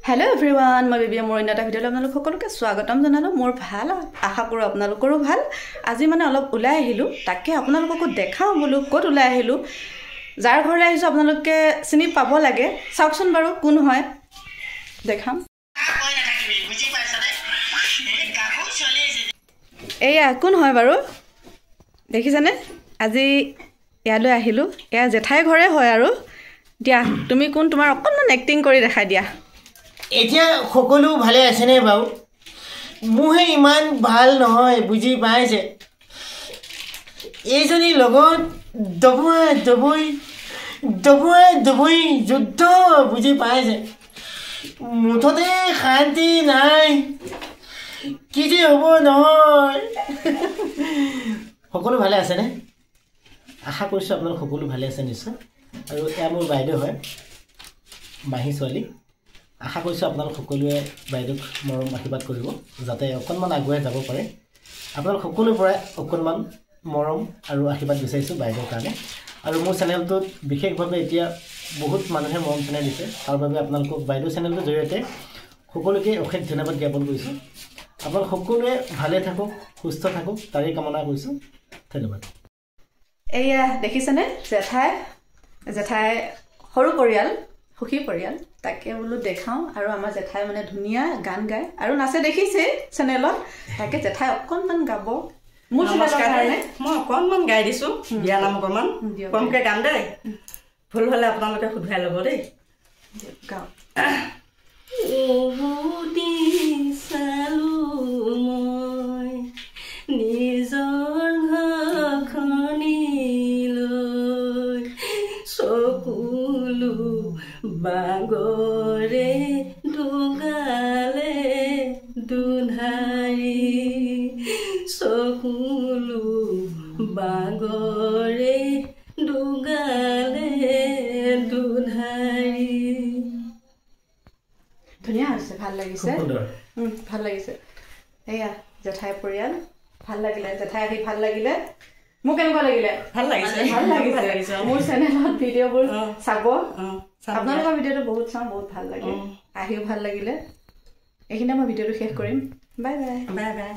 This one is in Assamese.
Hello everyone, মই বেবি মোৰ এটা ভিডিঅ'লৈ আপোনালোক সকলোকে স্বাগতম জনালো মোৰ ভাল আশা কৰো আপোনালোকৰো ভাল আজি মানে অলপ উলাই আহিলো তাকে আপোনালোককো দেখাও বলো ক'ত উলাই আহিলো যাৰ ঘৰলৈ আহিছো আপোনালোকে চিনি পাব লাগে চাওকচোন বাৰু কোন হয় দেখাম এয়া কোন হয় বাৰু দেখিছানে আজি ইয়ালৈ আহিলো এয়া জেঠাই ঘৰে হয় আৰু দিয়া তুমি কোন তোমাৰ অকনমান এক্টিং কৰি দেখাই দিয়া এতিয়া সকলো ভালে আছে নে বাউ মুহে ইমান ভাল নহয় বুজি পাইছে এইজনী লগত দবই যুদ্ধ বুজি পাইছে মুঠতে শান্তি নাই কি যে হ'ব নহয় সকলো ভালে আছে নে আশা কৰিছো আপোনালোক সকলো ভালে আছে নিশ্চয় আৰু এয়া মোৰ বাইদেউ হয় মাহী ছোৱালী আশা কৰিছো আপোনালোক সকলোৱে বাইদেউক মৰম আশীৰ্বাদ কৰিব যাতে অকনমান আগুৱাই যাব পাৰে আপোনালোক সকলোৰ পৰা অকনমান মৰম আৰু আশীৰ্বাদ বিচাৰিছো বাইদেউৰ কাৰণে আৰু মোৰ চেনেলটোত বিশেষভাৱে এতিয়া বহুত মানুহে মৰম চেনেল দিছে তাৰ বাবে আপোনালোকক বাইদেউ চেনেলটোৰ জৰিয়তে সকলোকে অশেষ ধন্যবাদ জ্ঞাপন কৰিছো আপোনালোক সকলোৱে ভালে থাকক সুস্থ থাকক তাৰে কামনা কৰিছো ধন্যবাদ এয়া দেখিছানে জেঠাই সৰু পৰিয়াল সুখী পৰিয়াল তাকে বলো দেখাও আৰু আমাৰ জেঠাই মানে ধুনিয়া গান গায় আৰু নাচে দেখিছে চেনেলত তাকে জেঠাই অকনমান গাব মোৰ কাৰণে মই অকনমান গাই দিছো বিয়া নাম অকনমান কমকে গাম দেই ভুল হলে আপোনালোকে শুধাই ল'ব দেই গাও নিজৰ ঘৰখনিলৈ চকুলো বাগৰে দুগালে দুধাৰি চকুলো বাগৰে দুগালে দুধাৰি ধুনিয়া হৈছে ভাল লাগিছে ভাল লাগিছে এয়া জেঠাই পৰিয়াল ভাল লাগিলে জেঠাই আহি ভাল লাগিলে মোক কেনেকুৱা লাগিলে ভাল লাগিছে মোৰ চেনেলত ভিডিঅ'বোৰ চাব আপোনালোকৰ ভিডিঅ'টো বহুত চাওঁ বহুত ভাল লাগে আহিও ভাল লাগিলে এইখিনিতে মই ভিডিঅ'টো শেষ কৰিম বাই বাই বাই বাই